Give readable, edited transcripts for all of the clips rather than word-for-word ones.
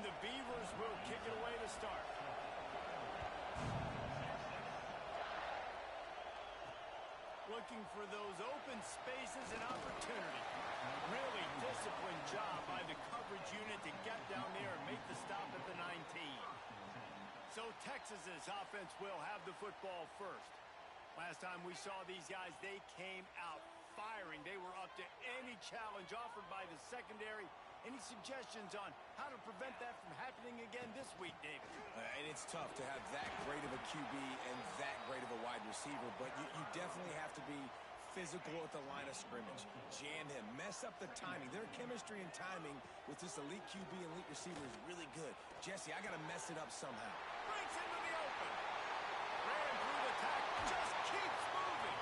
And the Beavers will kick it away to start. Looking for those open spaces and opportunity. Really disciplined job by the coverage unit to get down there and make the stop at the 19. So Texas's offense will have the football first. Last time we saw these guys, they came out firing. They were up to any challenge offered by the secondary. Any suggestions on how to prevent that from happening again this week, David? And it's tough to have that great of a QB and that great of a wide receiver, but you definitely have to be physical at the line of scrimmage. Jam him. Mess up the timing. Their chemistry and timing with this elite QB and elite receiver is really good. Jesse, I got to mess it up somehow. Breaks into the open. Ran through the tackle. Just keeps moving.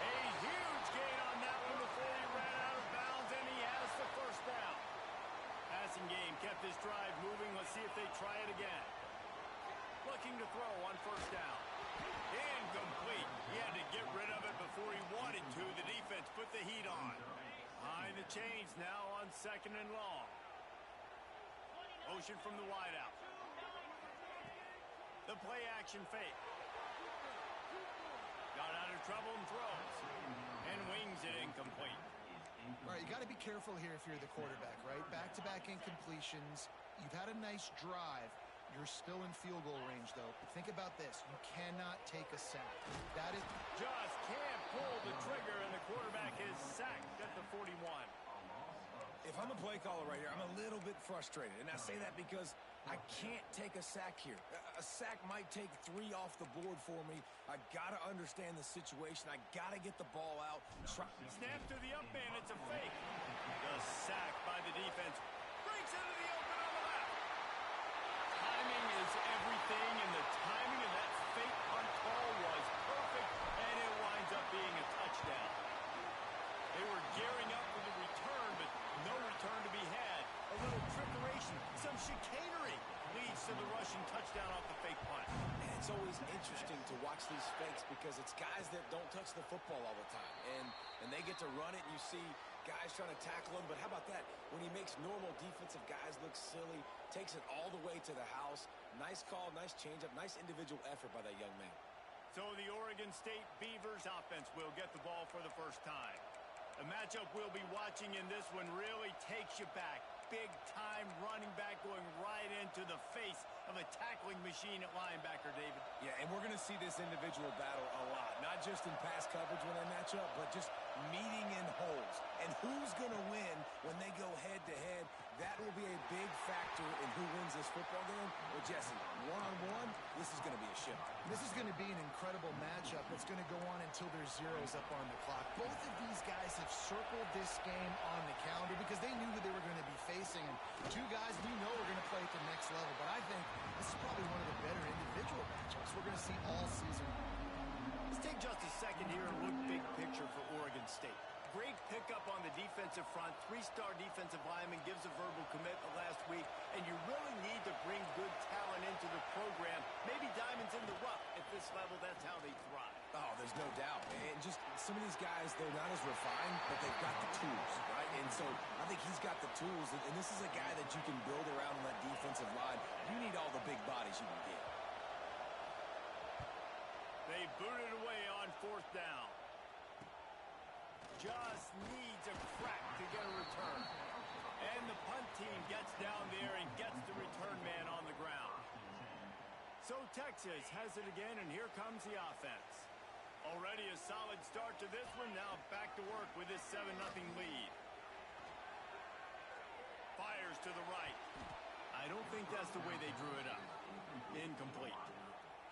A huge gain on that one before he ran out of bounds, and he has the first down. Passing game kept this drive moving. Let's see if they try it again. Looking to throw on first down. Incomplete. He had to get rid of it before he wanted to. The defense put the heat on. Behind the chains now on second and long. Motion from the wideout. The play action fake. Got out of trouble and throws. And wings it incomplete. All right, you got to be careful here if you're the quarterback, right? Back-to-back incompletions. You've had a nice drive. You're still in field goal range, though. But think about this. You cannot take a sack. That is... Just can't pull the trigger, and the quarterback is sacked at the 41. If I'm a play caller right here, I'm a little bit frustrated. And I say that because I can't take a sack here. A sack might take 3 off the board for me. I got to understand the situation. I got to get the ball out. Snap to the up man. It's a fake. The sack by the defense. Breaks into the open on the left. Timing is everything, and the timing of that fake punt call was perfect, and it winds up being a touchdown. They were gearing up for the return, but no return to be had. A little trickeration, some chicanery leads to the rushing touchdown off the fake punt. And it's always interesting to watch these fakes because it's guys that don't touch the football all the time. And they get to run it, and you see guys trying to tackle him. But how about that? When he makes normal defensive guys look silly, takes it all the way to the house. Nice call, nice changeup, nice individual effort by that young man. So the Oregon State Beavers offense will get the ball for the first time. The matchup we'll be watching in this one really takes you back. Big-time running back going right into the face of a tackling machine at linebacker, David. Yeah, and we're going to see this individual battle a lot. Not just in pass coverage when they match up, but just meeting in holes. And who's going to win when they go head-to-head? That will be a big factor in who wins this football game. Well, Jesse, one-on-one, this is going to be a show. This is going to be an incredible matchup that's going to go on until there's zeros up on the clock. Both of these guys have circled this game on the calendar because they knew who they were going to be facing. And 2 guys we know are going to play at the next level. But I think this is probably one of the better individual matchups we're going to see all season. Let's take just a second here and look big picture for Oregon State. Great pickup on the defensive front. 3-star defensive lineman gives a verbal commitment last week. And you really need to bring good talent into the program. Maybe diamonds in the rough. At this level, that's how they thrive. Oh, there's no doubt. And just some of these guys, they're not as refined, but they've got the tools, right? And so I think he's got the tools. And this is a guy that you can build around on that defensive line. You need all the big bodies you can get. They booted away on 4th down. Just needs a crack to get a return. And the punt team gets down there and gets the return man on the ground. So Texas has it again, and here comes the offense. Already a solid start to this one. Now back to work with this 7-0 lead. Fires to the right. I don't think that's the way they drew it up. Incomplete.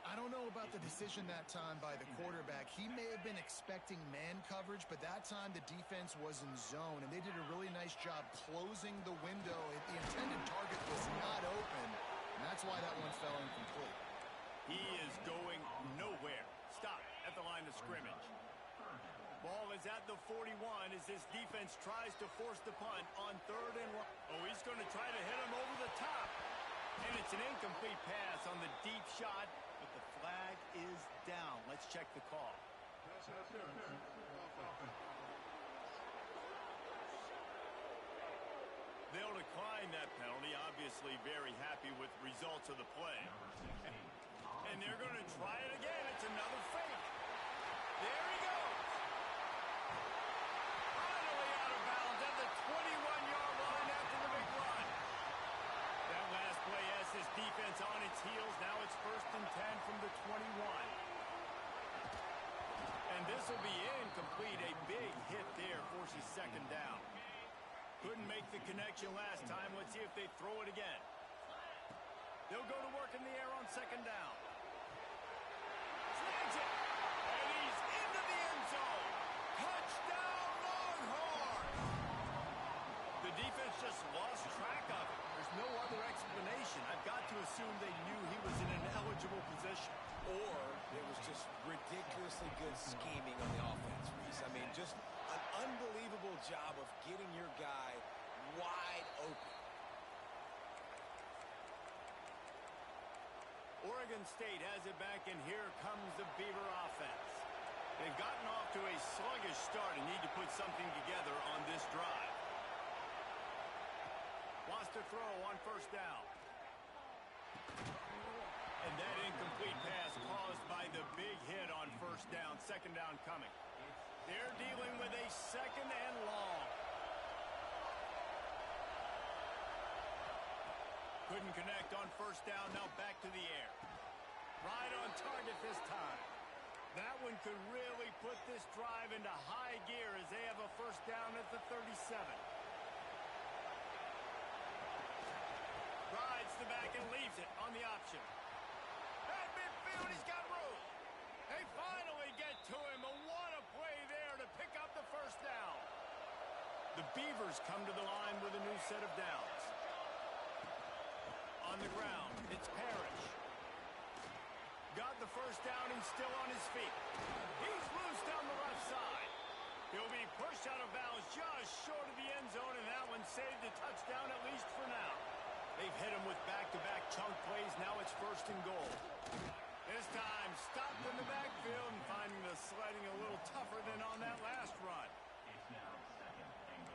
I don't know about the decision that time by the quarterback. He may have been expecting man coverage, but that time the defense was in zone, and they did a really nice job closing the window. The intended target was not open, and that's why that one fell incomplete. He is going nowhere. Stop at the line of scrimmage. Ball is at the 41 as this defense tries to force the punt on 3rd and 1. Oh, he's going to try to hit him over the top. And it's an incomplete pass on the deep shot, but the flag is down. Let's check the call. They'll decline declined that penalty, obviously very happy with results of the play. And they're going to try it again. It's another fake. There he goes. Finally out of bounds at the 21-yard line after the big run. That last play has this defense on its heels. Now it's 1st and 10 from the 21. And this will be incomplete. A big hit there forces 2nd down. Couldn't make the connection last time. Let's see if they throw it again. They'll go to work in the air on 2nd down. Snags it. And he's into the end zone. Touchdown, Longhorns. The defense just lost track of it. There's no other explanation. I've got to assume they knew he was in an eligible position. Or it was just ridiculously good scheming on the offense, Reese. I mean, just an unbelievable job of getting your guy wide open. Oregon State has it back, and here comes the Beaver offense. They've gotten off to a sluggish start and need to put something together on this drive. Wants to throw on 1st down. And that incomplete pass caused by the big hit on 1st down. 2nd down coming. They're dealing with a 2nd and long. Couldn't connect on 1st down. Now back to the air. Right on target this time. That one could really put this drive into high gear as they have a 1st down at the 37. Rides the back and leaves it on the option. At midfield, he's got room. They finally get to him. And what a play there to pick up the 1st down. The Beavers come to the line with a new set of downs. On the ground, it's Parrish. Got the 1st down and still on his feet. He's loose down the left side. He'll be pushed out of bounds just short of the end zone, and that one saved a touchdown at least for now. They've hit him with back-to-back chunk plays. Now it's 1st and goal. This time, stopped in the backfield and finding the sledding a little tougher than on that last run.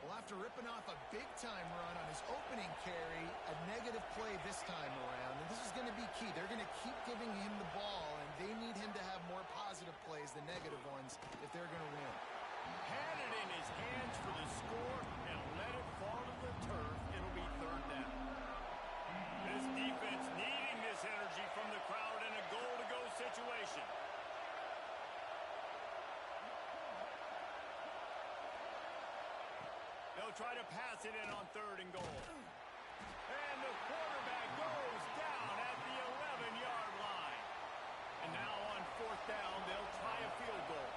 Well, after ripping off a big-time run on his opening carry, a negative play this time around. And this is going to be key. They're going to keep giving him the ball, and they need him to have more positive plays than negative ones if they're going to win. Had it in his hands for the score and let it fall to the turf. It'll be 3rd down. This defense needing this energy from the crowd in a goal-to-go situation. They'll try to pass it in on 3rd and goal. And the quarterback goes down at the 11-yard line. And now on 4th down, they'll try a field goal.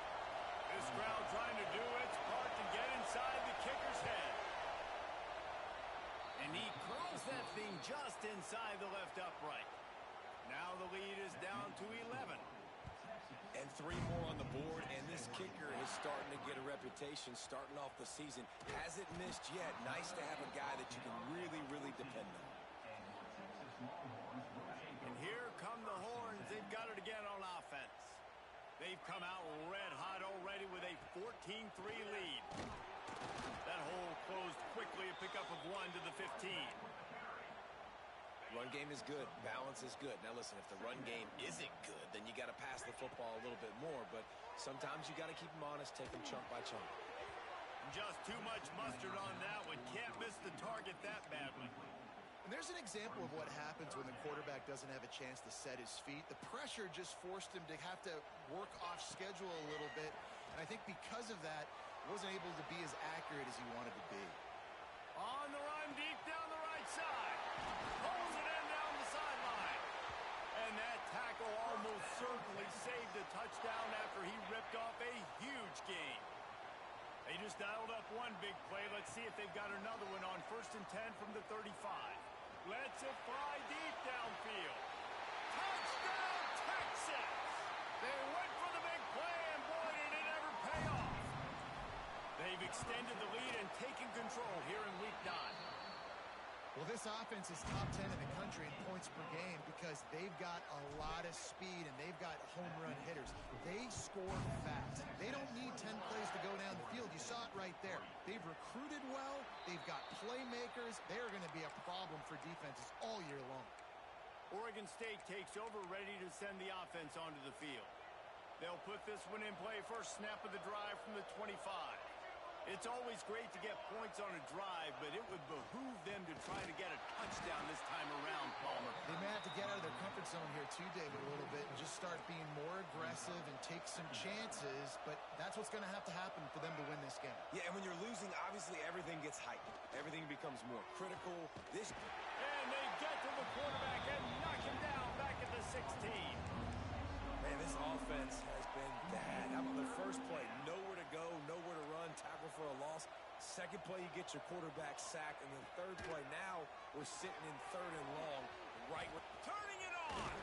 This crowd trying to do its part to get inside the kicker's head. And he curls that thing just inside the left upright. Now the lead is down to 11. And 3 more on the board, and this kicker is starting to get a reputation starting off the season. Hasn't missed yet. Nice to have a guy that you can really, really depend on. And here come the Horns. They've got it again on offense. They've come out red hot already with a 14-3 lead. That hole closed quickly, a pickup of 1 to the 15. Run game is good. Balance is good. Now, listen, if the run game isn't good, then you got to pass the football a little bit more. But sometimes you got to keep them honest, take them chunk by chunk. Just too much mustard on that one. Can't miss the target that badly. And there's an example of what happens when the quarterback doesn't have a chance to set his feet. The pressure just forced him to have to work off schedule a little bit. And I think because of that, he wasn't able to be as accurate as he wanted to be. On the run, deep down the right side. Pulls it in down the sideline. And that tackle almost certainly saved a touchdown after he ripped off a huge gain. They just dialed up one big play. Let's see if they've got another one on 1st and 10 from the 35. Lets it fly deep downfield. Touchdown, Texas! They went for the big play, and boy, did it ever pay off. They've extended the lead and taken control here in Week 9. Well, this offense is top 10 in the country in points per game because they've got a lot of speed and they've got home run hitters. They score fast. They don't need 10 plays to go down the field. You saw it right there. They've recruited well. They've got playmakers. They're going to be a problem for defenses all year long. Oregon State takes over, ready to send the offense onto the field. They'll put this one in play. First snap of the drive from the 25. It's always great to get points on a drive, but it would behoove them to try to get a touchdown this time around, Palmer. They may have to get out of their comfort zone here too, David, a little bit and just start being more aggressive and take some chances, but that's what's going to have to happen for them to win this game. Yeah, and when you're losing, obviously everything gets hyped. Everything becomes more critical. And they get to the quarterback and knock him down back at the 16. Man, this offense has been bad. How about the first play? Nowhere to go, nowhere to run, tackle for a loss. Second play, you get your quarterback sacked. And the third play, now we're sitting in third and long. Right with turning it on.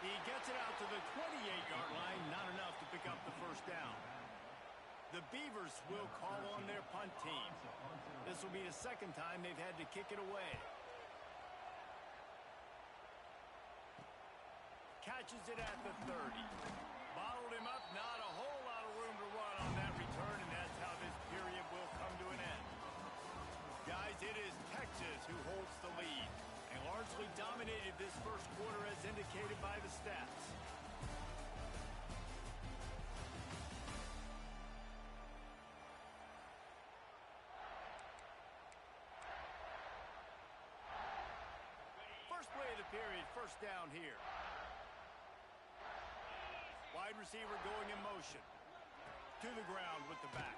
He gets it out to the 28-yard line. Not enough to pick up the first down. The Beavers will call on their punt team. This will be the second time they've had to kick it away. Catches it at the 30. Bottled him up. Not a whole lot of room to run on that return, and that's how this period will come to an end. Guys, it is Texas who holds the lead and largely dominated this first quarter as indicated by the stats. First play of the period, first down here. Wide receiver going in motion. To the ground with the back.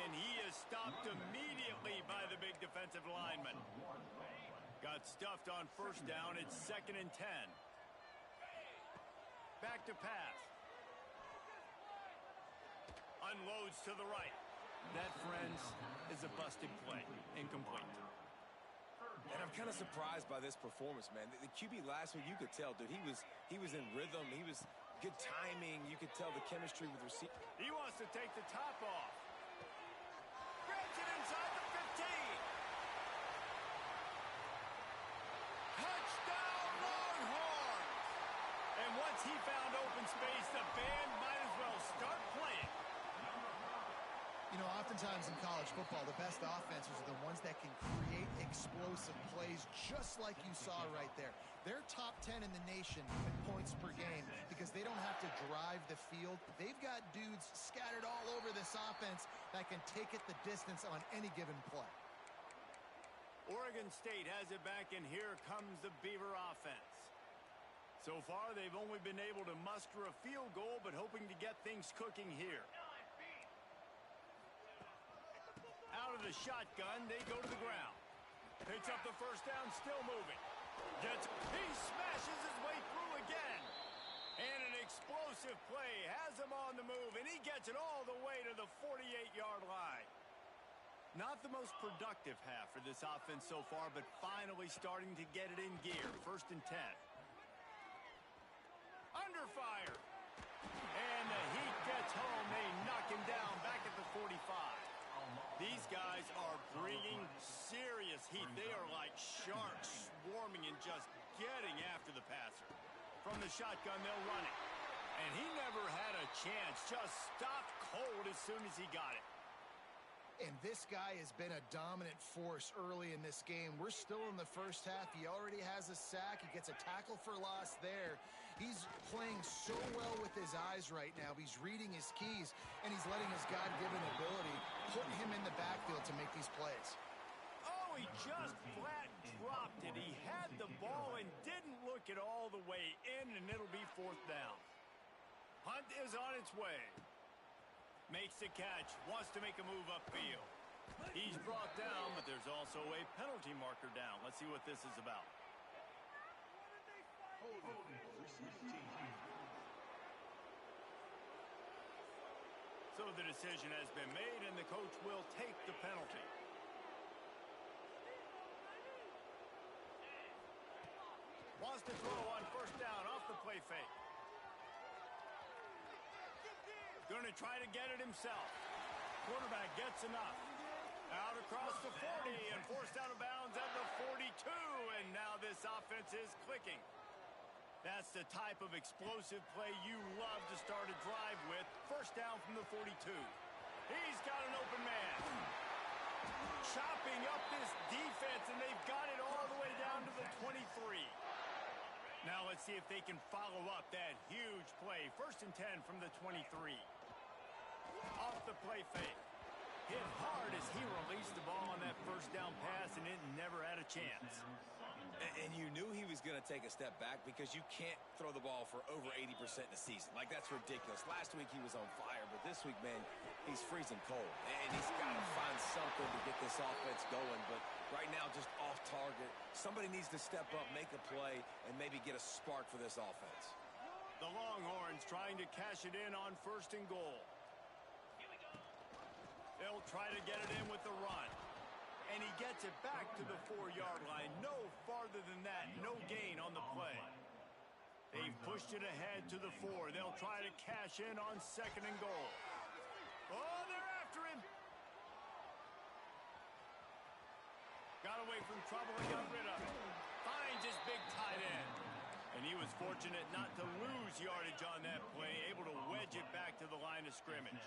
And he is stopped immediately by the big defensive lineman. Got stuffed on first down. It's 2nd and 10. Back to pass. Unloads to the right. That, friends, is a busted play. Incomplete. And I'm kind of surprised by this performance, man. The QB last week, you could tell, dude, he was in rhythm. He was good timing. You could tell the chemistry with receiver. He wants to take the top off. Grabs it inside the 15. Touchdown, Longhorns! And once he found open space, the band might as well start playing. You know, oftentimes in college football, the best offenses are the ones that can create explosive plays just like you saw right there. They're top 10 in the nation in points per game because they don't have to drive the field. They've got dudes scattered all over this offense that can take it the distance on any given play. Oregon State has it back, and here comes the Beaver offense. So far, they've only been able to muster a field goal, but hoping to get things cooking here. Out of the shotgun, they go to the ground. Picks up the first down, still moving. He smashes his way through again. And an explosive play has him on the move, and he gets it all the way to the 48-yard line. Not the most productive half for this offense so far, but finally starting to get it in gear. 1st and 10. Under fire. And the heat gets home. They knock him down back at the 45. These guys are bringing serious heat. They are like sharks swarming and just getting after the passer. From the shotgun, they'll run it. And he never had a chance. Just stopped cold as soon as he got it. And this guy has been a dominant force early in this game. We're still in the first half. He already has a sack. He gets a tackle for loss there. He's playing so well with his eyes right now. He's reading his keys, and he's letting his God-given ability put him in the backfield to make these plays. Oh, he just flat dropped it. He had the ball and didn't look it all the way in, and it'll be 4th down. Hunt is on its way. Makes the catch, wants to make a move upfield. He's brought down, but there's also a penalty marker down. Let's see what this is about. So the decision has been made, and the coach will take the penalty. Wants to throw on first down off the play fake. Going to try to get it himself. Quarterback gets enough. Out across the 40 and forced out of bounds at the 42. And now this offense is clicking. That's the type of explosive play you love to start a drive with. First down from the 42. He's got an open man. Chopping up this defense, and they've got it all the way down to the 23. Now let's see if they can follow up that huge play. First and 10 from the 23. Off the play fake. Hit hard as he released the ball on that first down pass, and it never had a chance. And you knew he was going to take a step back because you can't throw the ball for over 80% in a season. Like, that's ridiculous. Last week he was on fire, but this week, man, he's freezing cold. And he's got to find something to get this offense going. But right now, just off target. Somebody needs to step up, make a play, and maybe get a spark for this offense. The Longhorns trying to cash it in on first and goal. They'll try to get it in with the run. And he gets it back to the 4-yard line. No farther than that. No gain on the play. They've pushed it ahead to the 4. They'll try to cash in on second and goal. Oh, they're after him. Got away from trouble and got rid of it. Finds his big tight end. And he was fortunate not to lose yardage on that play. Able to wedge it back to the line of scrimmage.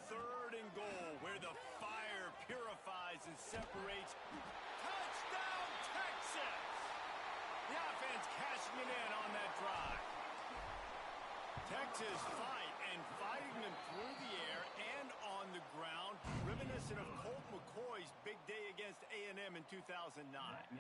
Third and goal, where the fire purifies and separates. Touchdown, Texas! The offense cashing it in on that drive. Texas fighting them through the air and on the ground, reminiscent of Colt McCoy's big day against A&M in 2009.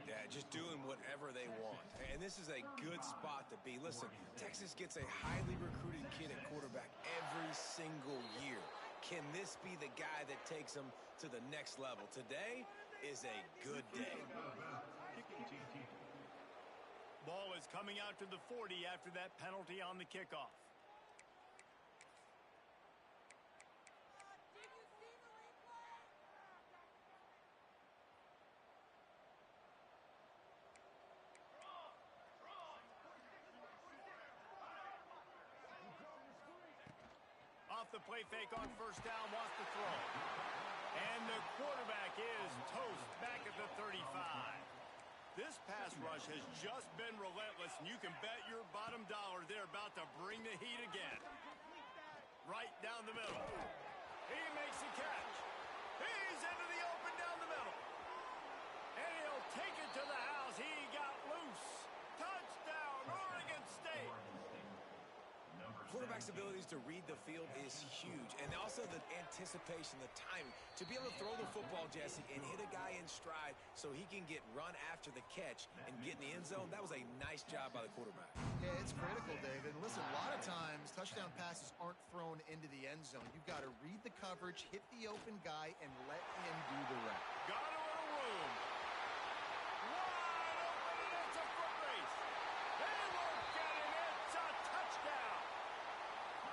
Yeah, just doing whatever they want. And this is a good spot to be. Listen, Texas gets a highly recruited kid at quarterback every single year. Can this be the guy that takes them to the next level? Today is a good day. Ball is coming out to the 40 after that penalty on the kickoff. Off the play fake on first down, wants to throw. And the quarterback is toast back at the 35. This pass rush has just been relentless, and you can bet your bottom dollar they're about to bring the heat again. Right down the middle. He makes the catch. He's into the open down the middle. And he'll take it to the house. He got loose. Touchdown, Oregon State. Quarterback's abilities to read the field is huge. And also the anticipation, the timing. To be able to throw the football, Jesse, and hit a guy in stride so he can get run after the catch and get in the end zone, that was a nice job by the quarterback. Yeah, it's critical, David. Listen, a lot of times touchdown passes aren't thrown into the end zone. You've got to read the coverage, hit the open guy, and let him do the rest. Got him in a room. Wide open, and it's a foot race. They won't get it. It's a touchdown.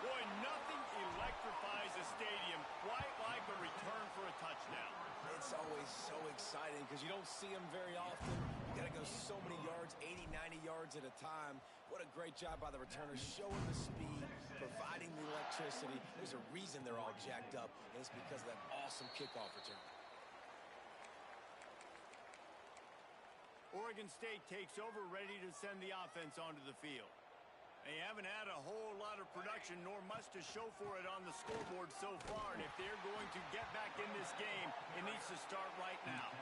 Boy, nothing electrifies a stadium quite like a return for a touchdown. It's always so exciting because you don't see them very often. You got to go so many yards, 80, 90 yards at a time. What a great job by the returners, showing the speed, providing the electricity. There's a reason they're all jacked up, and it's because of that awesome kickoff return. Oregon State takes over, ready to send the offense onto the field. They haven't had a whole lot of production, nor much to show for it on the scoreboard so far. And if they're going to get back in this game, it needs to start right now.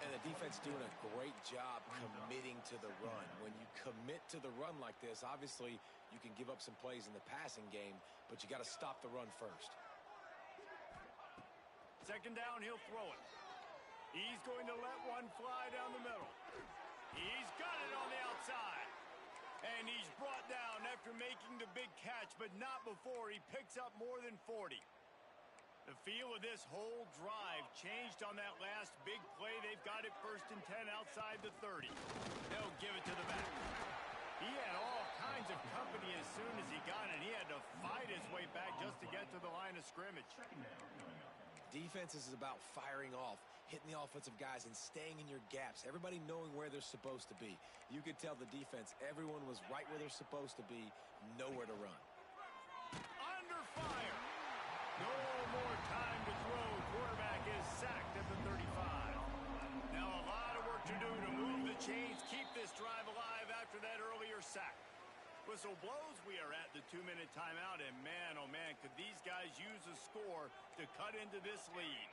And the defense doing a great job committing to the run. When you commit to the run like this, obviously you can give up some plays in the passing game, but you got to stop the run first. Second down, he'll throw it. He's going to let one fly down the middle. He's got it on the outside. And he's brought down after making the big catch, but not before he picks up more than 40. The feel of this whole drive changed on that last big play. They've got it first and 10 outside the 30. They'll give it to the back. He had all kinds of company as soon as he got it. He had to fight his way back just to get to the line of scrimmage. Defense is about firing off, hitting the offensive guys, and staying in your gaps. Everybody knowing where they're supposed to be. You could tell the defense, everyone was right where they're supposed to be, nowhere to run. Under fire. No more time to throw. Quarterback is whistle blows. We are at the 2-minute timeout, and man, oh man, could these guys use a score to cut into this lead.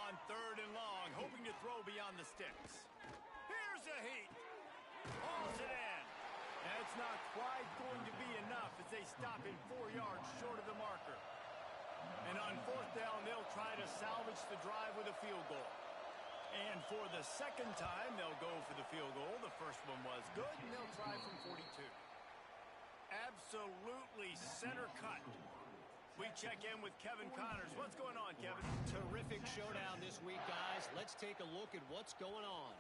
On 3rd and long, hoping to throw beyond the sticks. Here's a heat. Hauls it in. And it's not quite going to be enough as they stop him 4 yards short of the marker. And on 4th down, they'll try to salvage the drive with a field goal. And for the second time, they'll go for the field goal. The first one was good, and they'll try from 42. Absolutely center cut. We check in with Kevin Connors. What's going on, Kevin? Terrific showdown this week, guys. Let's take a look at what's going on.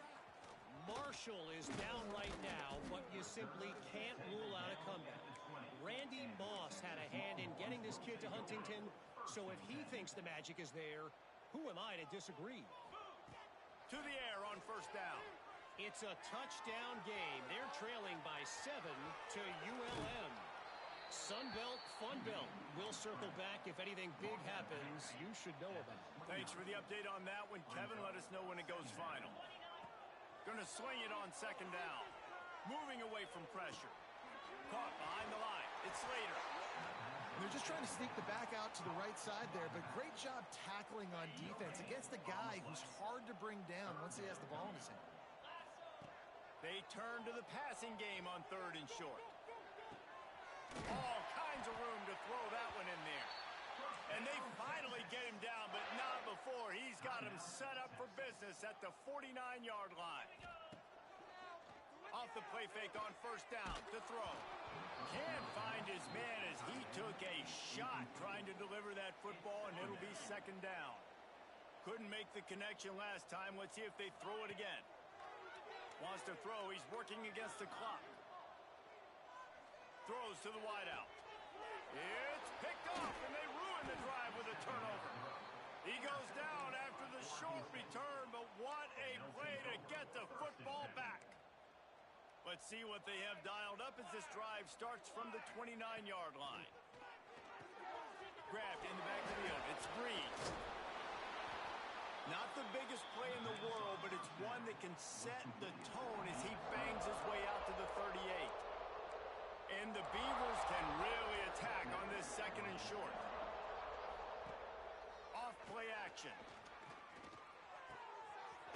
Marshall is down right now, but you simply can't rule out a comeback. Randy Moss had a hand in getting this kid to Huntington, so if he thinks the magic is there, who am I to disagree? To the air on 1st down. It's a touchdown game. They're trailing by 7 to ULM. Sunbelt, Funbelt. We'll circle back if anything big happens you should know about. Thanks for the update on that one, Kevin. Let us know when it goes final. Going to swing it on 2nd down. Moving away from pressure. Caught behind the line. It's Slater. They're just trying to sneak the back out to the right side there, but great job tackling on defense against a guy who's hard to bring down once he has the ball in his hand. They turn to the passing game on 3rd and short. All kinds of room to throw that one in there. And they finally get him down, but not before. He's got him set up for business at the 49-yard line. Off the play fake on 1st down to throw. Can't find his man as he took a shot trying to deliver that football, and it'll be 2nd down. Couldn't make the connection last time. Let's see if they throw it again. Wants to throw. He's working against the clock. Throws to the wideout. It's picked off, and they ruin the drive with a turnover. He goes down after the short return, but what a play to get the football back. Let's see what they have dialed up as this drive starts from the 29-yard line. Grabbed in the back of the field. It's Breeze. Not the biggest play in the world, but it's one that can set the tone as he bangs his way out to the 38. And the Beavers can really attack on this 2nd and short. Off play action.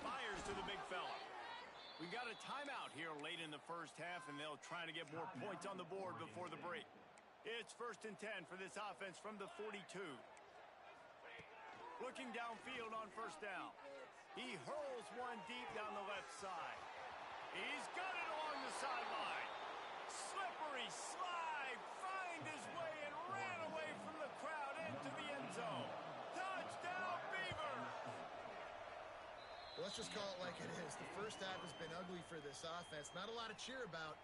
Fires to the big fella. We got a timeout here late in the 1st half, and they'll try to get more points on the board before the break. It's 1st and 10 for this offense from the 42. Looking downfield on 1st down. He hurls one deep down the left side. He's got it along the sideline. Slippery slide, find his way and ran away from the crowd into the end zone. Touchdown, Beaver! Let's just call it like it is. The 1st half has been ugly for this offense. Not a lot to cheer about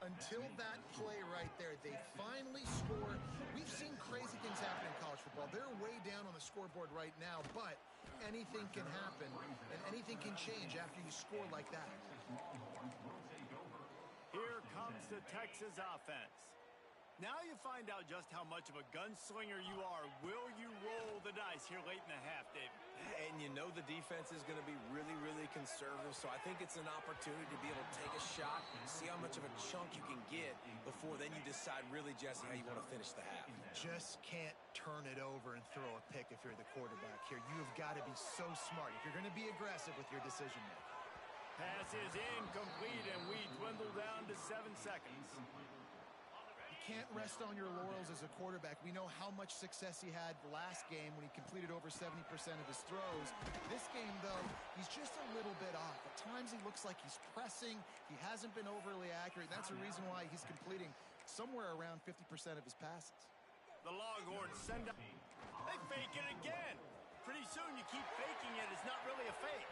until that play right there. They finally score. We've seen crazy things happen in college football. They're way down on the scoreboard right now, but anything can happen, and anything can change after you score like that. Here comes the Texas offense. Now you find out just how much of a gunslinger you are. Will you roll the dice here late in the half, David? And you know the defense is going to be really, really conservative, so I think it's an opportunity to be able to take a shot, see how much of a chunk you can get before then you decide really, Jesse, how you want to finish the half. Just can't turn it over and throw a pick if you're the quarterback here. You've got to be so smart if you're going to be aggressive with your decision making. Pass is incomplete, and we dwindle down to 7 seconds. Can't rest on your laurels as a quarterback. We know how much success he had last game when he completed over 70% of his throws. This game, though, he's just a little bit off. At times he looks like he's pressing. He hasn't been overly accurate. That's the reason why he's completing somewhere around 50% of his passes. The Longhorns send up. They fake it again. Pretty soon you keep faking it. It's not really a fake.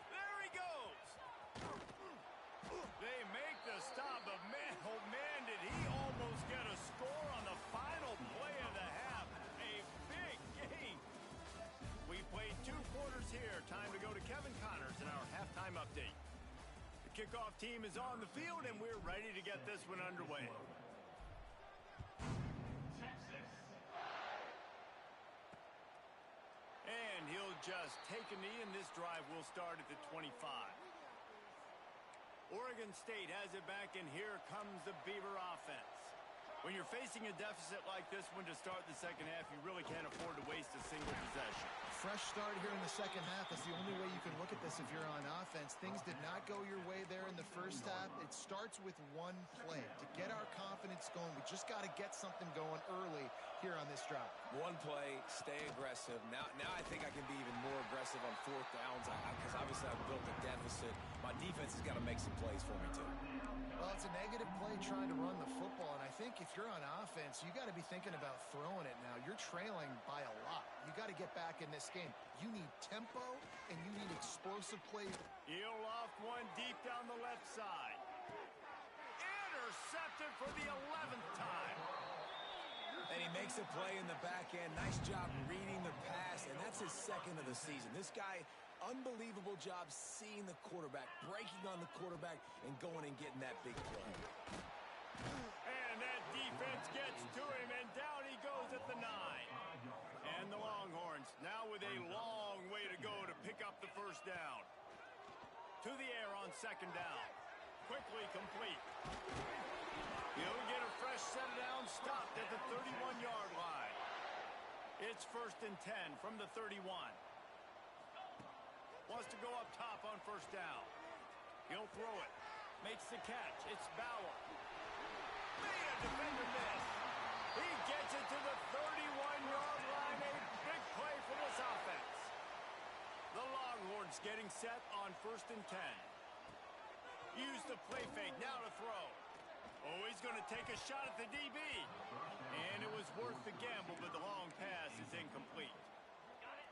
There he goes. They make the stop, but man, oh man, did he almost get a score on the final play of the half. A big game. We played 2 quarters here. Time to go to Kevin Connors in our halftime update. The kickoff team is on the field, and we're ready to get this one underway. And he'll just take a knee, and this drive will start at the 25. Oregon State has it back, and here comes the Beaver offense. When you're facing a deficit like this one to start the second half, you really can't afford to waste a single possession. Fresh start here in the second half is the only way you can look at this if you're on offense. Things did not go your way there in the first half. It starts with one play. To get our confidence going, we just got to get something going early here on this drive. One play, stay aggressive. Now I think I can be even more aggressive on fourth downs because obviously I've built a deficit. My defense has got to make some plays for me too. Well, it's a negative play trying to run the football, and I think if you're on offense, you got to be thinking about throwing it now. You're trailing by a lot. You got to get back in this game. You need tempo, and you need explosive plays. He'll loft one deep down the left side. Intercepted for the 11th time. And he makes a play in the back end. Nice job reading the pass, and that's his second of the season. This guy, unbelievable job seeing the quarterback, breaking on the quarterback, and going and getting that big play. And that defense gets to him, and down he goes at the 9. And the Longhorns now with a long way to go to pick up the first down. To the air on second down. Quickly complete. He'll get a fresh set down, stopped at the 31-yard line. It's 1st and 10 from the 31. Wants to go up top on first down. He'll throw it. Makes the catch. It's Bauer. Made a defender miss. He gets it to the 31-yard line. A big play for this offense. The Longhorns getting set on 1st and 10. Use the play fake. Now to throw. Oh, he's going to take a shot at the DB. And it was worth the gamble, but the long pass is incomplete.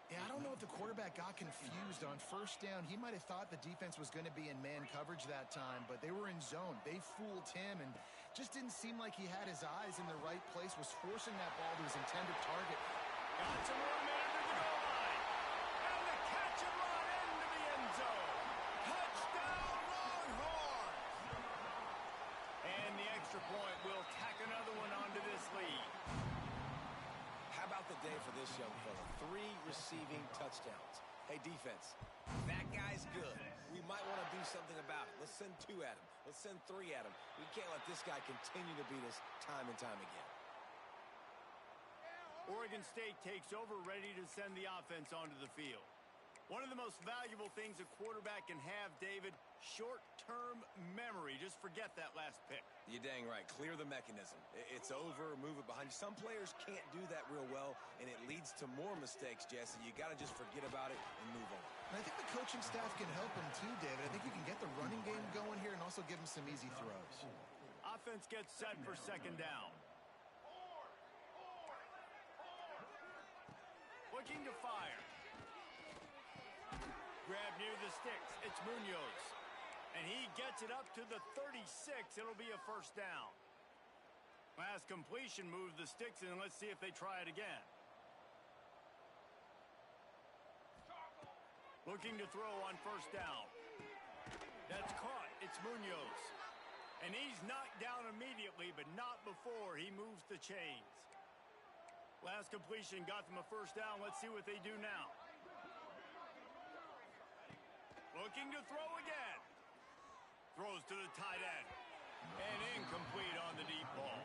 Yeah, I don't know if the quarterback got confused on first down. He might have thought the defense was going to be in man coverage that time, but they were in zone. They fooled him and just didn't seem like he had his eyes in the right place, was forcing that ball to his intended target. Got some room in under the goal line. And the catch and run into the end zone. Touchdown, Longhorns! And the extra point will tack another one onto this lead. How about the day for this young fella? 3 receiving touchdowns. Hey, defense, that guy's good. We might want to do something about it. Let's send 2 at him. Let's send 3 at him. We can't let this guy continue to beat us time and time again. Oregon State takes over, ready to send the offense onto the field. One of the most valuable things a quarterback can have, David, short-term memory. Just forget that last pick. You're dang right. Clear the mechanism. It's over, move it behind you. Some players can't do that real well, and it leads to more mistakes, Jesse. You got to just forget about it and move on. And I think the coaching staff can help him too, David. I think you can get the running game going here and also give him some easy throws. Offense gets set for second down. Looking to fire. Grab near the sticks. It's Munoz. And he gets it up to the 36. It'll be a first down. Last completion moves the sticks, and let's see if they try it again. Looking to throw on first down. That's caught. It's Munoz. And he's knocked down immediately, but not before he moves the chains. Last completion got them a first down. Let's see what they do now. Looking to throw again. Throws to the tight end. And incomplete on the deep ball.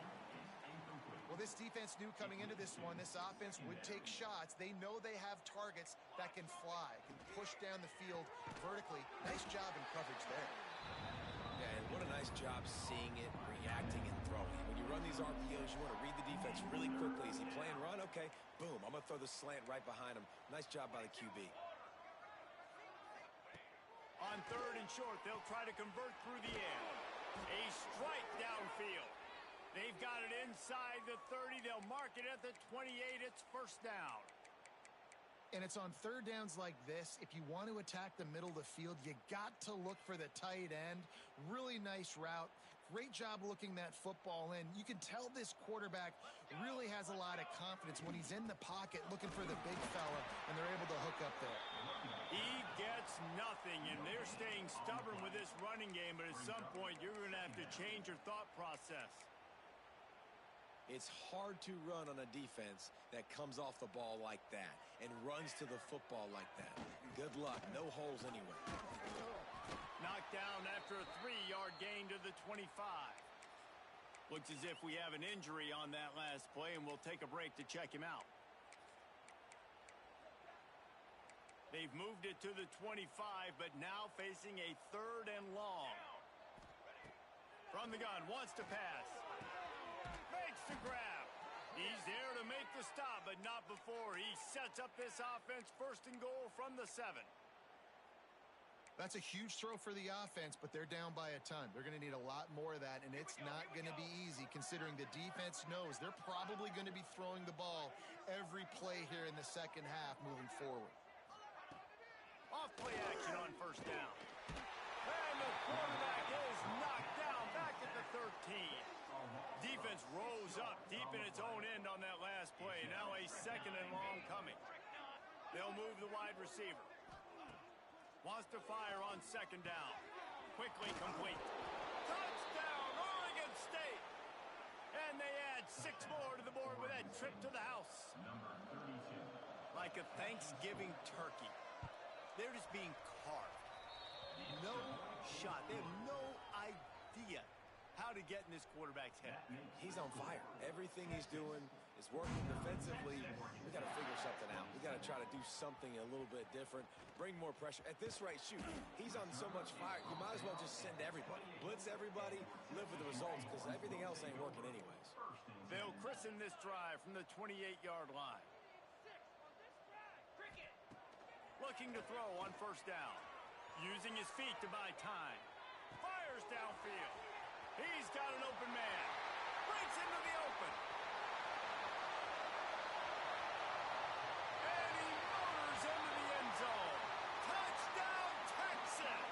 Well, this defense knew coming into this one, this offense would take shots. They know they have targets that can fly, can push down the field vertically. Nice job in coverage there. Yeah, and what a nice job seeing it, reacting, and throwing. When you run these RPOs, you want to read the defense really quickly. Is he playing run? Okay, boom. I'm going to throw the slant right behind him. Nice job by the QB. On third and short, they'll try to convert through the air. A strike downfield. They've got it inside the 30. They'll mark it at the 28. It's first down. And it's on third downs like this. If you want to attack the middle of the field, you got to look for the tight end. Really nice route. Great job looking that football in. You can tell this quarterback really has a lot of confidence when he's in the pocket looking for the big fella, and they're able to hook up there. He gets nothing, and they're staying stubborn with this running game, but at some point you're going to have to change your thought process. It's hard to run on a defense that comes off the ball like that and runs to the football like that. Good luck. No holes anywhere. Knocked down after a 3-yard gain to the 25. Looks as if we have an injury on that last play, and we'll take a break to check him out. They've moved it to the 25, but now facing a 3rd and long. From the gun, wants to pass. Makes the grab. He's there to make the stop, but not before he sets up this offense 1st and goal from the 7. That's a huge throw for the offense, but they're down by a ton. They're going to need a lot more of that, and it's not going to be easy considering the defense knows they're probably going to be throwing the ball every play here in the second half moving forward. Off play action on 1st down. And the quarterback is knocked down back at the 13. Defense rose up deep in its own end on that last play. Now a 2nd and long coming. They'll move the wide receiver. Wants to fire on 2nd down. Quickly complete. Touchdown, Oregon State! And they add 6 more to the board with that trip to the house. Like a Thanksgiving turkey. They're just being carved. No shot. They have no idea how to get in this quarterback's head. He's on fire. Everything he's doing is working defensively. We got to figure something out. We got to try to do something a little bit different. Bring more pressure. At this rate, shoot, he's on so much fire, you might as well just send everybody. Blitz everybody, live with the results, because everything else ain't working anyways. They'll christen this drive from the 28-yard line. Looking to throw on 1st down. Using his feet to buy time. Fires downfield. He's got an open man. Breaks into the open. And he motors into the end zone. Touchdown, Texas!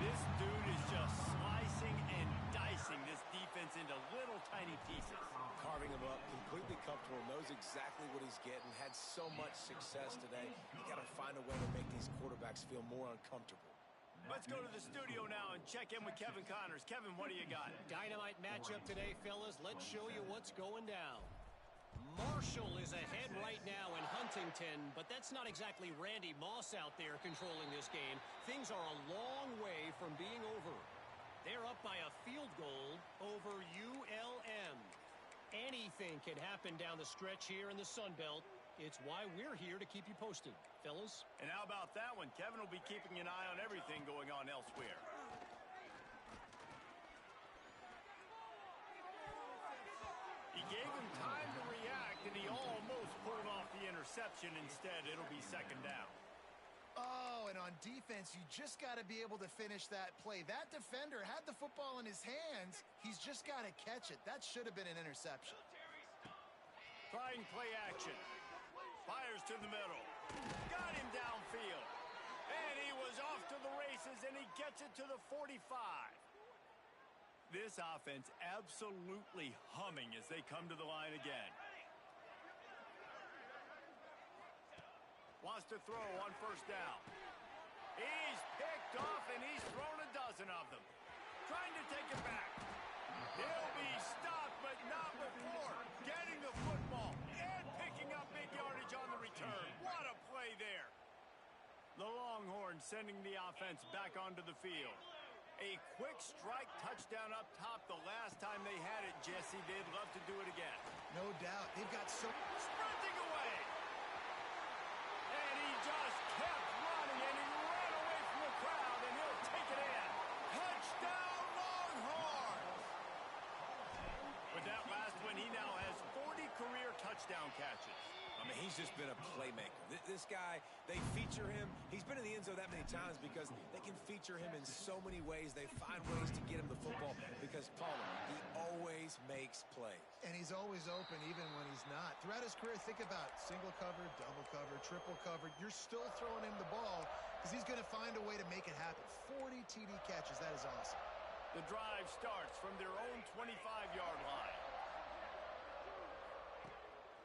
This dude is just slicing and dicing this defense into little tiny pieces. Carving him up, completely comfortable, knows exactly what he's getting, had so much success today. You got to find a way to make these quarterbacks feel more uncomfortable. Let's go to the studio now and check in with Kevin Connors. Kevin, what do you got? Dynamite matchup today, fellas. Let's show you what's going down. Marshall is ahead right now in Huntington, but that's not exactly Randy Moss out there controlling this game. Things are a long way from being over. They're up by a field goal over ULM. Anything can happen down the stretch here in the Sun Belt. It's why we're here to keep you posted, fellas. And how about that one? Kevin will be keeping an eye on everything going on elsewhere. He gave him time to react, and he almost pulled off the interception. Instead, it'll be 2nd down. Oh, and on defense, you just got to be able to finish that play. That defender had the football in his hands. He's just got to catch it. That should have been an interception. Trying play action. Fires to the middle. Got him downfield. And he was off to the races, and he gets it to the 45. This offense absolutely humming as they come to the line again. Wants to throw on 1st down. He's picked off, and he's thrown a dozen of them. Trying to take it back. He'll be stopped, but not before getting the football and picking up big yardage on the return. What a play there. The Longhorns sending the offense back onto the field. A quick strike touchdown up top the last time they had it, Jesse. They'd love to do it again. No doubt. They've got so... Sprinting away. And he just kept running, and he ran away from the crowd, and he'll take it in. Touchdown, Longhorns! With that last one, he now has 40 career touchdown catches. I mean, he's just been a playmaker. This guy, they feature him. He's been in the end zone that many times because they can feature him in so many ways. They find ways to get him the football because, Palmer, he always makes plays. And he's always open even when he's not. Throughout his career, think about single cover, double cover, triple cover. You're still throwing him the ball because he's going to find a way to make it happen. 40 TD catches. That is awesome. The drive starts from their own 25-yard line.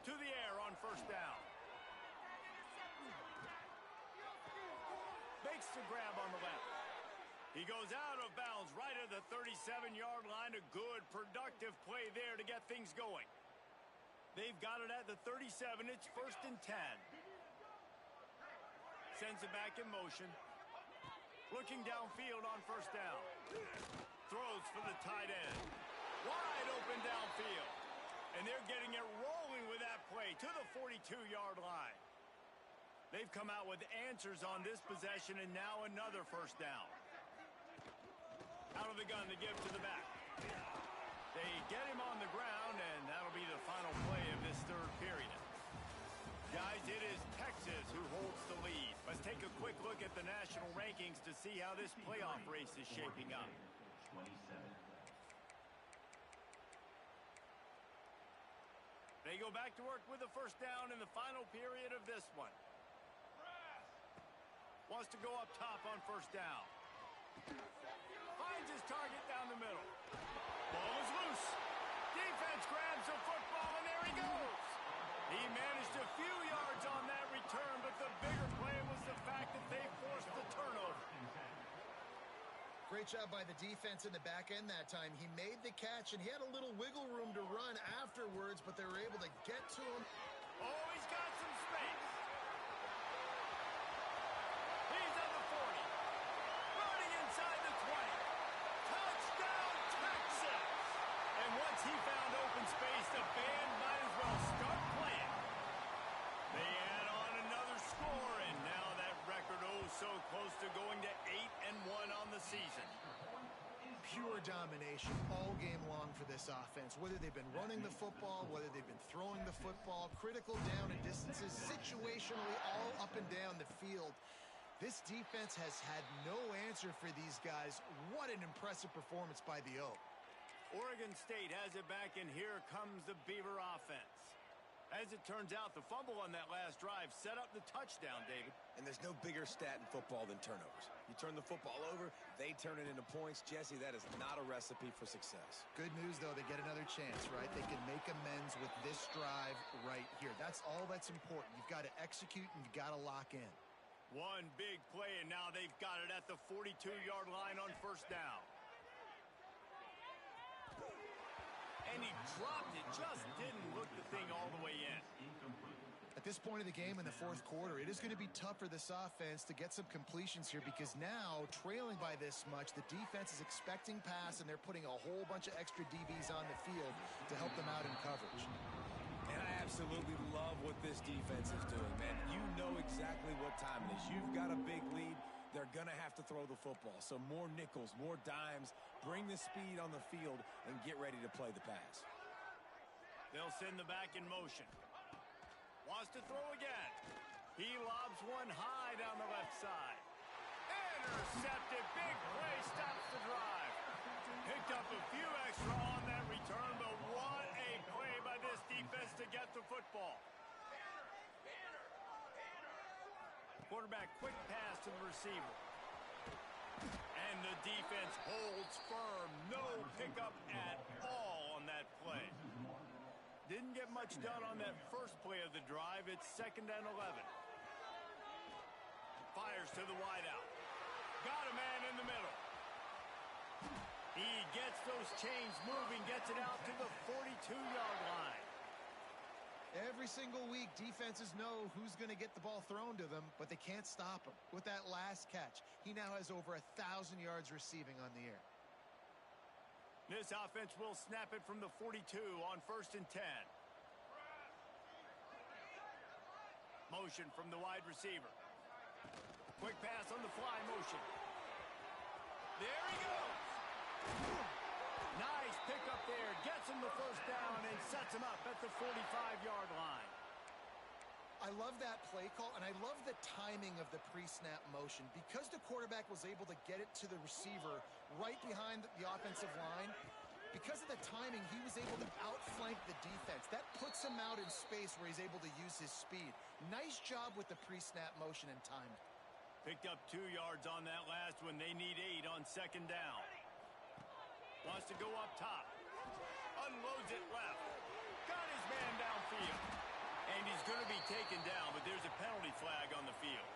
To the air on 1st down. Makes the grab on the left. He goes out of bounds right at the 37-yard line. A good, productive play there to get things going. They've got it at the 37. It's 1st and 10. Sends it back in motion. Looking downfield on first down. Throws for the tight end. Wide open downfield. And they're getting it rolling with that play to the 42-yard line. They've come out with answers on this possession, and now another first down. Out of the gun to give to the back. They get him on the ground, and that'll be the final play of this third period. Guys, it is Texas who holds the lead. Let's take a quick look at the national rankings to see how this playoff race is shaping up. They go back to work with the first down in the final period of this one. Wants to go up top on first down. Finds his target down the middle. Ball is loose. Defense grabs the football, and there he goes. He managed a few yards on that return, but the bigger play was the fact that they forced the turnover. Great job by the defense in the back end that time. He made the catch, and he had a little wiggle room to run afterwards, but they were able to get to him. Oh, he's got some space. He's at the 40. Running inside the 20. Touchdown, Texas! And once he found open space, the band might as well start playing. They add on another score, and now that record so close to going to 8-1 on the season. Pure domination all game long for this offense. Whether they've been running the football, whether they've been throwing the football, critical down and distances, situationally all up and down the field. This defense has had no answer for these guys. What an impressive performance by the Oak. Oregon State has it back, and here comes the Beaver offense. As it turns out, the fumble on that last drive set up the touchdown, David. And there's no bigger stat in football than turnovers. You turn the football over, they turn it into points. Jesse, that is not a recipe for success. Good news, though, they get another chance, right? They can make amends with this drive right here. That's all that's important. You've got to execute, and you've got to lock in. One big play, and now they've got it at the 42-yard line on first down. And he dropped it, just didn't look the thing all the way in. At this point of the game in the fourth quarter, it is going to be tough for this offense to get some completions here because now, trailing by this much, the defense is expecting pass, and they're putting a whole bunch of extra DBs on the field to help them out in coverage. And I absolutely love what this defense is doing, man. You know exactly what time it is. You've got a big lead. They're going to have to throw the football. So more nickels, more dimes, bring the speed on the field, and get ready to play the pass. They'll send the back in motion. Wants to throw again. He lobs one high down the left side. Intercepted. Big play stops the drive. Picked up a few extra on that return, but what a play by this defense to get the football. Quarterback quick pass to the receiver. And the defense holds firm. No pickup at all on that play. Didn't get much done on that first play of the drive. It's 2nd and 11. Fires to the wideout. Got a man in the middle. He gets those chains moving, gets it out to the 42-yard line. Every single week, defenses know who's going to get the ball thrown to them, but they can't stop him. With that last catch, he now has over 1,000 yards receiving on the air. This offense will snap it from the 42 on 1st and 10. Motion from the wide receiver. Quick pass on the fly motion. There he goes. Nice pickup there. Gets him the first down and sets him up at the 45-yard line. I love that play call, and I love the timing of the pre-snap motion. Because the quarterback was able to get it to the receiver right behind the offensive line, because of the timing, he was able to outflank the defense. That puts him out in space where he's able to use his speed. Nice job with the pre-snap motion and timing. Picked up 2 yards on that last one. They need 8 on 2nd down. Wants to go up top. Unloads it left. Got his man downfield. And he's going to be taken down, but there's a penalty flag on the field.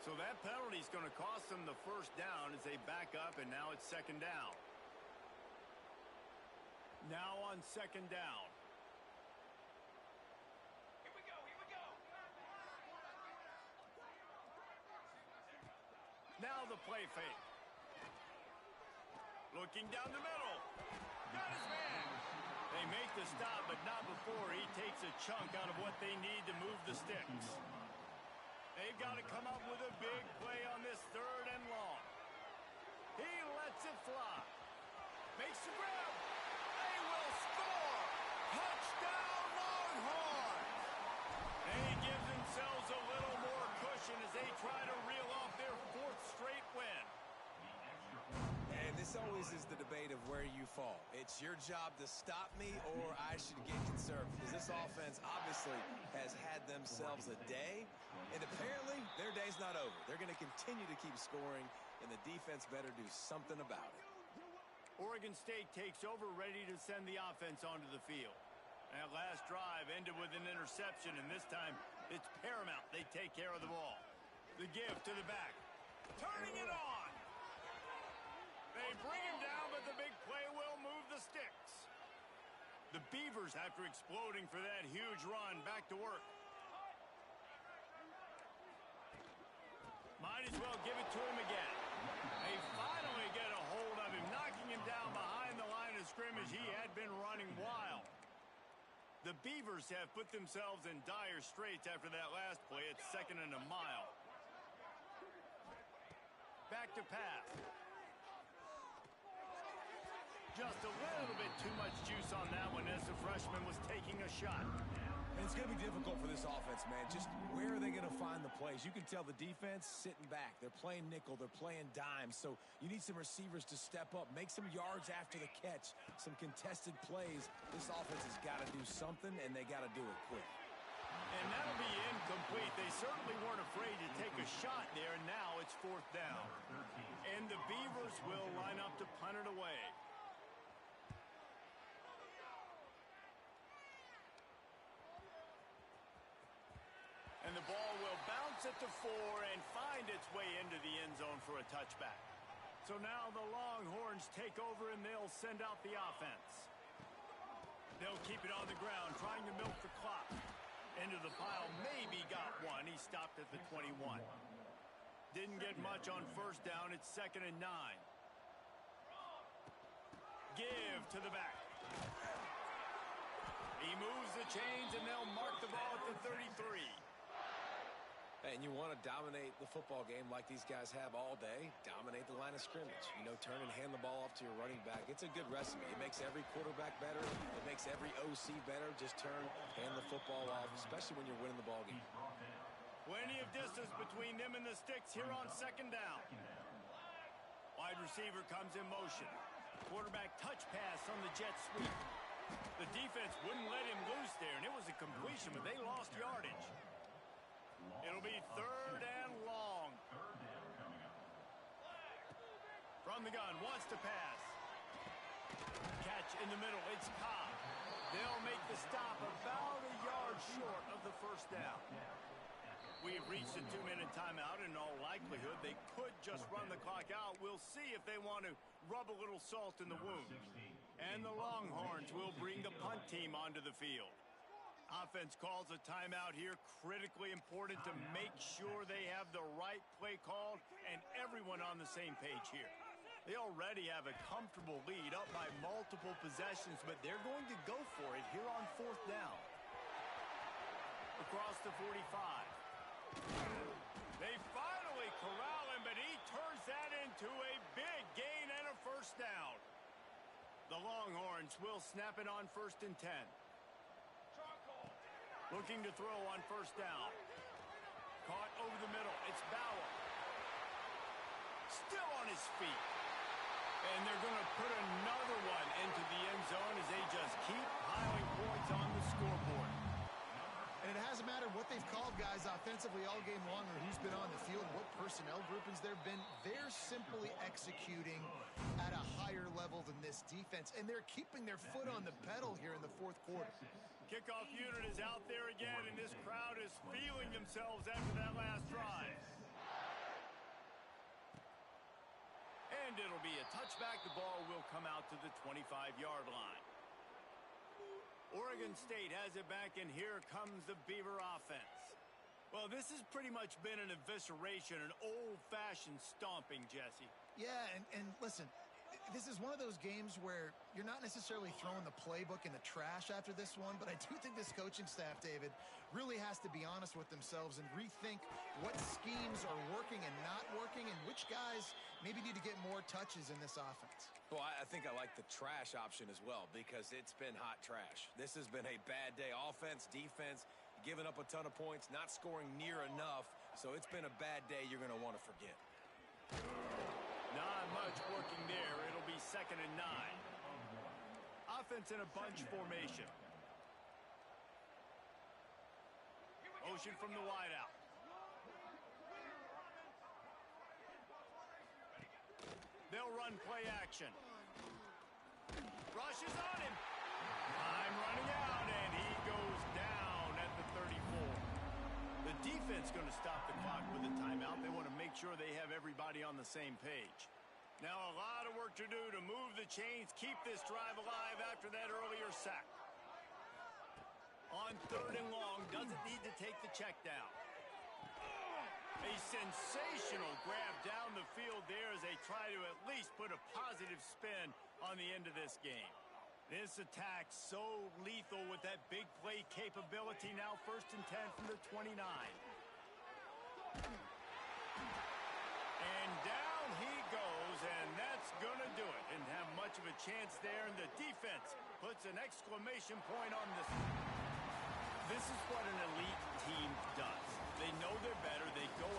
So that penalty is going to cost them the first down as they back up, and now it's 2nd down. Now on 2nd down. Now the play fake. Looking down the middle. Got his man. They make the stop, but not before he takes a chunk out of what they need to move the sticks. They've got to come up with a big play on this 3rd and long. He lets it fly. Makes the grab. They will score. Touchdown, Longhorns. They give themselves a little more cushion as they try to reel off their 4th straight win. And this always is the debate of where you fall. It's your job to stop me or I should get conservative, because this offense obviously has had themselves a day, and apparently their day's not over. They're going to continue to keep scoring, and the defense better do something about it. Oregon State takes over, ready to send the offense onto the field. That last drive ended with an interception, and this time it's paramount they take care of the ball. The give to the back. Turning it on. They bring him down, but the big play will move the sticks. The Beavers, after exploding for that huge run, back to work. Might as well give it to him again. They finally get a hold of him, knocking him down behind the line of scrimmage. He had been running wild. The Beavers have put themselves in dire straits after that last play. It's 2nd and a mile. Back to pass. Just a little bit too much juice on that one as the freshman was taking a shot. And it's going to be difficult for this offense, man. Just where are they going to find the plays? You can tell the defense sitting back. They're playing nickel. They're playing dime. So you need some receivers to step up, make some yards after the catch, some contested plays. This offense has got to do something, and they got to do it quick. And that'll be incomplete. They certainly weren't afraid to take a shot there, and now it's 4th down. And the Beavers will line up to punt it away. And the ball will bounce at the 4 and find its way into the end zone for a touchback. So now the Longhorns take over and they'll send out the offense. They'll keep it on the ground, trying to milk the clock. Into the pile, maybe got one. He stopped at the 21. Didn't get much on 1st down. It's 2nd and 9. Give to the back. He moves the chains and they'll mark the ball at the 33. And you want to dominate the football game like these guys have all day. Dominate the line of scrimmage. You know, turn and hand the ball off to your running back. It's a good recipe. It makes every quarterback better. It makes every OC better. Just turn, hand the football off, especially when you're winning the ball game. Plenty of distance between them and the sticks here on 2nd down. Wide receiver comes in motion. Quarterback touch pass on the jet sweep. The defense wouldn't let him loose there, and it was a completion, but they lost yardage. It'll be 3rd and long. From the gun, wants to pass. Catch in the middle, it's Cobb. They'll make the stop about a yard short of the 1st down. We've reached a 2-minute timeout. In all likelihood, they could just run the clock out. We'll see if they want to rub a little salt in the wound. And the Longhorns will bring the punt team onto the field. Offense calls a timeout here. Critically important to make sure they have the right play called and everyone on the same page here. They already have a comfortable lead up by multiple possessions, but they're going to go for it here on 4th down. Across the 45. They finally corral him, but he turns that into a big gain and a 1st down. The Longhorns will snap it on 1st and 10. Looking to throw on 1st down. Caught over the middle. It's Bauer. Still on his feet. And they're going to put another one into the end zone as they just keep piling points on the scoreboard. And it hasn't mattered what they've called, guys, offensively all game long, or who's been on the field, what personnel groupings there have been. They're simply executing at a higher level than this defense, and they're keeping their foot on the pedal here in the 4th quarter. Kickoff unit is out there again, and this crowd is feeling themselves after that last drive. And it'll be a touchback. The ball will come out to the 25-yard line. Oregon State has it back, and here comes the Beaver offense. Well, this has pretty much been an evisceration, an old-fashioned stomping, Jesse. Yeah, and listen, this is one of those games where you're not necessarily throwing the playbook in the trash after this one, but I do think this coaching staff, David, really has to be honest with themselves and rethink what schemes are working and not working and which guys maybe need to get more touches in this offense. Well, I think I like the trash option as well because it's been hot trash. This has been a bad day. Offense, defense, giving up a ton of points, not scoring near enough. So it's been a bad day you're going to want to forget. Not much working there. It'll be 2nd and 9. Offense in a bunch formation. Motion from the wideout. They'll run play action. Rush is on him. Time running out, and he goes down at the 34. The defense going to stop the clock with a timeout. They want to make sure they have everybody on the same page. Now a lot of work to do to move the chains, keep this drive alive after that earlier sack. On 3rd and long, doesn't need to take the check down. A sensational grab down the field there as they try to at least put a positive spin on the end of this game. This attack so lethal with that big play capability. Now 1st and 10 from the 29. And down he goes, and that's going to do it. Didn't have much of a chance there, and the defense puts an exclamation point on this. This is what an elite team does. They know they're better. They go